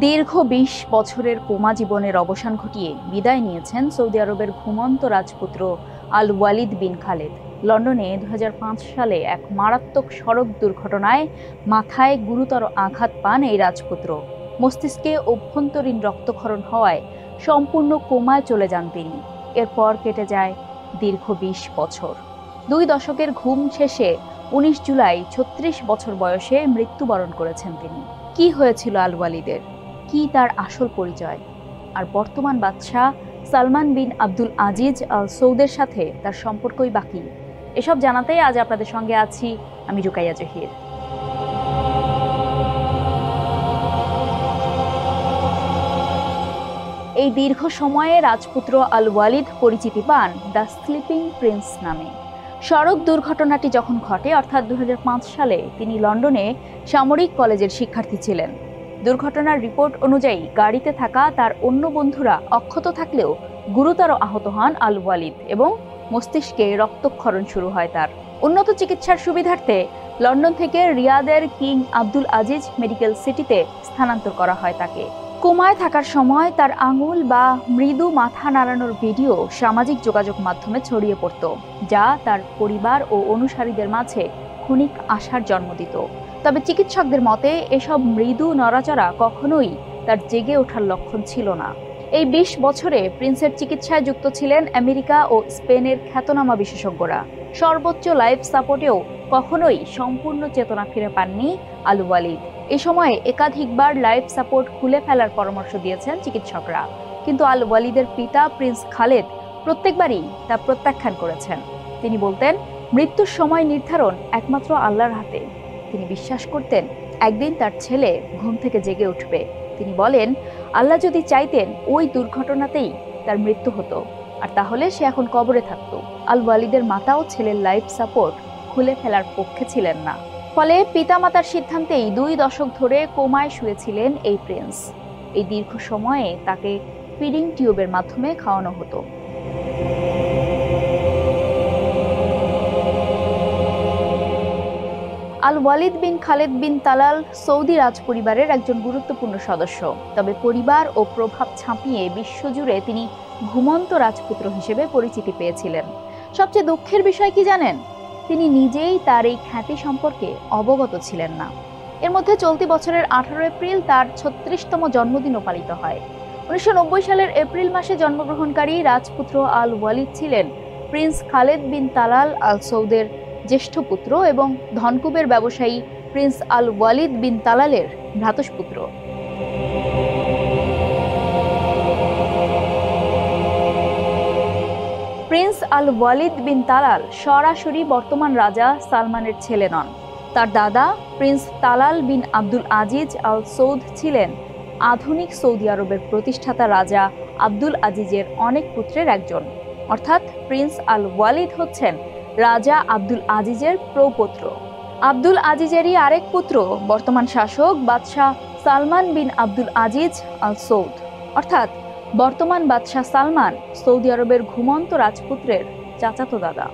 দীর্ঘ ২০ বছরের কোমা জীবনের অবসান ঘটিয়ে বিদায় নিয়েছেন সৌদি আরবের ঘুমন্ত রাজপুত্র আল ওয়ালিদ বিন খালেদ। লন্ডনে ২০০৫ সালে এক মারাত্মক সড়ক দুর্ঘটনায় মাথায় গুরুতর আঘাত পান এই রাজপুত্র। মস্তিষ্কে অভ্যন্তরীণ রক্তক্ষরণ হওয়ায় সম্পূর্ণ কোমায় চলে যান তিনি। এরপর কেটে যায় দীর্ঘ ২০ বছর। ২ দশকের ঘুম শেষে ১৯ জুলাই ৩৬ বছর বয়সে মৃত্যুবরণ করেছেন তিনি। কি হয়েছিল আল ওয়ালিদের? কি তার আসল পরিচয়? আর বর্তমান বাদশাহ সালমান বিন আব্দুল আজিজ আল সৌদের সাথে তার সম্পর্কই বাকি, এসব জানাতেই আজ আপনাদের সঙ্গে আছি আমি রুকাইয়া জহির। এই দীর্ঘ সময়ে রাজপুত্র আল ওয়ালিদ পরিচিতি পান দ্য স্লিপিং প্রিন্স নামে। সড়ক দুর্ঘটনাটি যখন ঘটে অর্থাৎ ২০০৫ সালে তিনি লন্ডনে সামরিক কলেজের শিক্ষার্থী ছিলেন। দুর্ঘটনার রিপোর্ট অনুযায়ী গাড়িতে থাকা তার অন্য বন্ধুরা অক্ষত থাকলেও গুরুতর আহত হন আল ওয়ালিদ এবং মস্তিষ্কে রক্তক্ষরণ শুরু হয় তার। উন্নত চিকিৎসার সুবিধার্থে লন্ডন থেকে রিয়াদের কিং আব্দুল আজিজ মেডিকেল সিটিতে স্থানান্তর করা হয় তাকে। কোমায় থাকার সময় তার আঙুল বা মৃদু মাথা নাড়ানোর ভিডিও সামাজিক যোগাযোগ মাধ্যমে ছড়িয়ে পড়ত, যা তার পরিবার ও অনুসারীদের মাঝে ক্ষণিক আশার জন্ম দিত। তবে চিকিৎসকদের মতে এসব মৃদু নড়াচড়া কখনোই তার জেগে ওঠার লক্ষণ ছিল না। এই ২০ বছরে প্রিন্সের চিকিৎসায় যুক্ত ছিলেন আমেরিকা ও স্পেনের খ্যাতনামা বিশেষজ্ঞরা। সর্বোচ্চ লাইফ সাপোর্টেও কখনোই সম্পূর্ণ চেতনা ফিরে পাননি আল ওয়ালিদ। এ সময়ে একাধিকবার লাইফ সাপোর্ট খুলে ফেলার পরামর্শ দিয়েছেন চিকিৎসকরা, কিন্তু আল ওয়ালিদের পিতা প্রিন্স খালেদ প্রত্যেকবারই তা প্রত্যাখ্যান করেছেন। তিনি বলতেন, মৃত্যুর সময় নির্ধারণ একমাত্র আল্লাহর হাতে। তিনি বিশ্বাস করতেন একদিন তার ছেলে ঘুম থেকে জেগে উঠবে। তিনি বলেন, আল্লাহ যদি চাইতেন ওই দুর্ঘটনাতেই তার মৃত্যু হতো, আর তাহলে সে এখন কবরে থাকতো। আল ওয়ালিদের মাতাও ছেলের লাইফ সাপোর্ট খুলে ফেলার পক্ষে ছিলেন না। ফলে পিতামাতার সিদ্ধান্তেই ২ দশক ধরে কোমায় শুয়েছিলেন এই প্রিন্স। এই দীর্ঘ সময়ে তাকে ফিডিং টিউবের মাধ্যমে খাওয়ানো হতো। আল ওয়ালিদ বিন খালেদ বিন তালাল সৌদি রাজপরিবারের একজন গুরুত্বপূর্ণ সদস্য। তবে পরিবার ও প্রভাব ছাপিয়ে বিশ্বজুড়ে তিনি ঘুমন্ত রাজপুত্র হিসেবে পরিচিতি পেয়েছিলেন। সবচেয়ে দুঃখের বিষয় কি জানেন? তিনি নিজেই তার এই খ্যাতি সম্পর্কে অবগত ছিলেন না। এর মধ্যে চলতি বছরের ১৮ এপ্রিল তার ৩৬তম জন্মদিনও পালিত হয়। ১৯৯০ সালের এপ্রিল মাসে জন্মগ্রহণকারী রাজপুত্র আল ওয়ালিদ ছিলেন প্রিন্স খালেদ বিন তালাল আল সৌদের জ্যেষ্ঠ পুত্র এবং ধনকুবের ব্যবসায়ী প্রিন্স আল ওয়ালিদ বিন তালালের ভ্রাতুষ্পুত্র। প্রিন্স আল ওয়ালিদ বিন তালাল সরাসরি বর্তমান রাজা সালমানের ছেলে নন। তার দাদা প্রিন্স তালাল বিন আব্দুল আজিজ আল সৌদ ছিলেন আধুনিক সৌদি আরবের প্রতিষ্ঠাতা রাজা আব্দুল আজিজের অনেক পুত্রের একজন। অর্থাৎ প্রিন্স আল ওয়ালিদ হচ্ছেন রাজা আব্দুল আজিজের প্রপৌত্র। আব্দুল আজিজেরই আরেক পুত্র বর্তমান শাসক বাদশাহ সালমান বিন আব্দুল আজিজ আল সৌদ। অর্থাৎ বর্তমান বাদশাহ সালমান সৌদি আরবের ঘুমন্ত রাজপুত্রের চাচাতো দাদা।